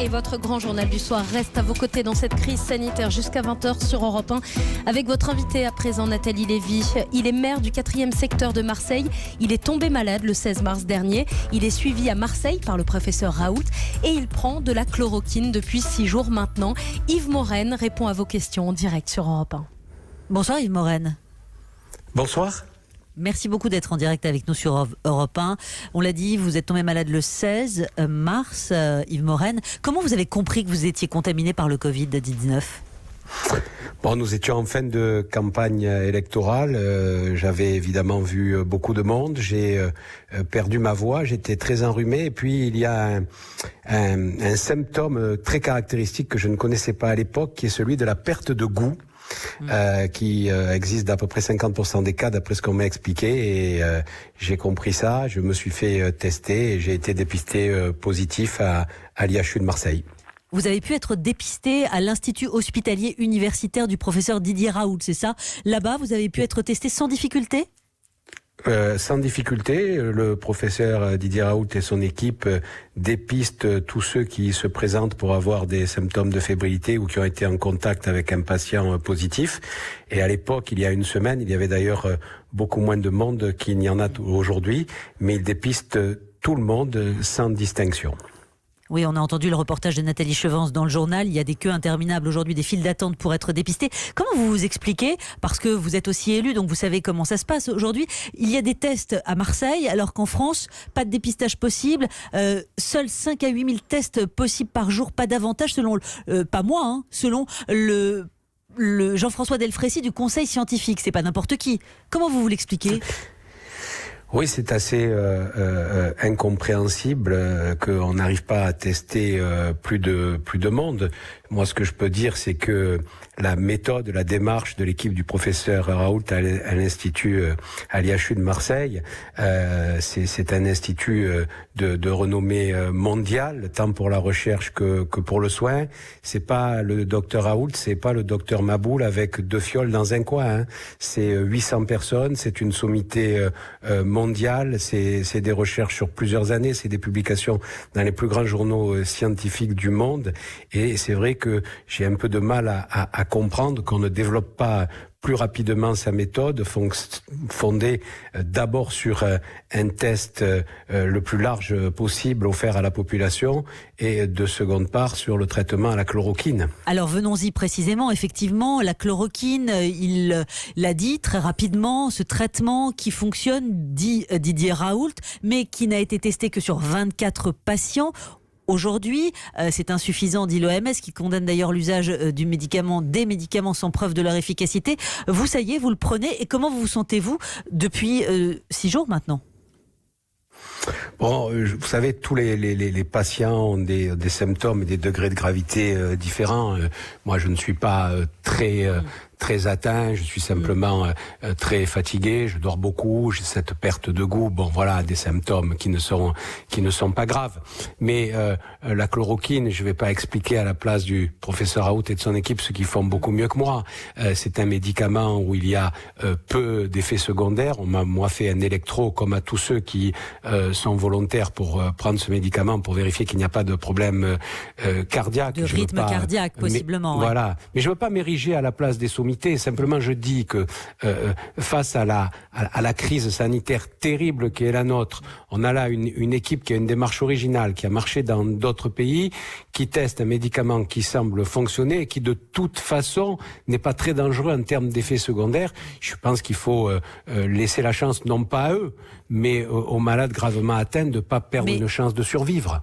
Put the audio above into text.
Et votre grand journal du soir reste à vos côtés dans cette crise sanitaire jusqu'à 20h sur Europe 1 avec votre invité à présent Nathalie Lévy. Il est maire du 4e secteur de Marseille. Il est tombé malade le 16 mars dernier. Il est suivi à Marseille par le professeur Raoult et il prend de la chloroquine depuis 6 jours maintenant. Yves Morenne répond à vos questions en direct sur Europe 1. Bonsoir Yves Morenne. Bonsoir. Merci beaucoup d'être en direct avec nous sur Europe 1. On l'a dit, vous êtes tombé malade le 16 mars, Yves Morenne. Comment vous avez compris que vous étiez contaminé par le Covid-19 ? Bon, nous étions en fin de campagne électorale. J'avais évidemment vu beaucoup de monde. J'ai perdu ma voix. J'étais très enrhumé. Et puis, il y a un symptôme très caractéristique que je ne connaissais pas à l'époque, qui est celui de la perte de goût. Qui existe d'à peu près 50% des cas d'après ce qu'on m'a expliqué et j'ai compris ça, je me suis fait tester et j'ai été dépisté positif à l'IHU de Marseille. Vous avez pu être dépisté à l'Institut hospitalier universitaire du professeur Didier Raoult, c'est ça ? Là-bas, vous avez pu être testé sans difficulté ? Sans difficulté, le professeur Didier Raoult et son équipe dépistent tous ceux qui se présentent pour avoir des symptômes de fébrilité ou qui ont été en contact avec un patient positif. Et à l'époque, il y a une semaine, il y avait d'ailleurs beaucoup moins de monde qu'il n'y en a aujourd'hui, mais ils dépistent tout le monde sans distinction. Oui, on a entendu le reportage de Nathalie Chevance dans le journal. Il y a des queues interminables aujourd'hui, des files d'attente pour être dépistés. Comment vous vous expliquez ? Parce que vous êtes aussi élu, donc vous savez comment ça se passe aujourd'hui. Il y a des tests à Marseille, alors qu'en France, pas de dépistage possible. Seuls 5 à 8 000 tests possibles par jour, pas davantage, selon, pas moi, hein, selon le Jean-François Delfraissy du Conseil scientifique. C'est pas n'importe qui. Comment vous l'expliquez ? Oui, c'est assez incompréhensible qu'on n'arrive pas à tester plus de monde. Moi, ce que je peux dire, c'est que la méthode, la démarche de l'équipe du professeur Raoult à l'Institut, à l'IHU de Marseille, c'est un institut de renommée mondiale, tant pour la recherche que pour le soin. C'est pas le docteur Raoult, c'est pas le docteur Maboul avec 2 fioles dans un coin. Hein. C'est 800 personnes, c'est une sommité mondiale, c'est des recherches sur plusieurs années, c'est des publications dans les plus grands journaux scientifiques du monde. Et c'est vrai que j'ai un peu de mal à comprendre qu'on ne développe pas plus rapidement sa méthode fondée d'abord sur un test le plus large possible offert à la population et de seconde part sur le traitement à la chloroquine. Alors venons-y précisément, effectivement, la chloroquine, il l'a dit très rapidement, ce traitement qui fonctionne, dit Didier Raoult, mais qui n'a été testé que sur 24 patients. Aujourd'hui, c'est insuffisant, dit l'OMS, qui condamne d'ailleurs l'usage des médicaments sans preuve de leur efficacité. Vous, ça y est, vous le prenez. Et comment vous sentez-vous depuis 6 jours maintenant ? Bon, vous savez, tous les patients ont des symptômes et des degrés de gravité différents. Moi, je ne suis pas très atteint, je suis simplement très fatigué, je dors beaucoup, j'ai cette perte de goût, bon voilà, des symptômes qui ne sont pas graves. Mais la chloroquine, je vais pas expliquer à la place du professeur Raoult et de son équipe ce qu'ils font beaucoup mieux que moi. C'est un médicament où il y a peu d'effets secondaires. On m'a moi fait un électro comme à tous ceux qui sont volontaires pour prendre ce médicament pour vérifier qu'il n'y a pas de problème cardiaque. De rythme cardiaque, possiblement. Mais, voilà. Mais je veux pas m'ériger à la place des sommités. Simplement, je dis que face à la crise sanitaire terrible qui est la nôtre, on a là une équipe qui a une démarche originale, qui a marché dans d'autres pays, qui teste un médicament qui semble fonctionner et qui de toute façon n'est pas très dangereux en termes d'effets secondaires. Je pense qu'il faut laisser la chance, non pas à eux, mais aux malades gravement atteints de ne pas perdre une chance de survivre.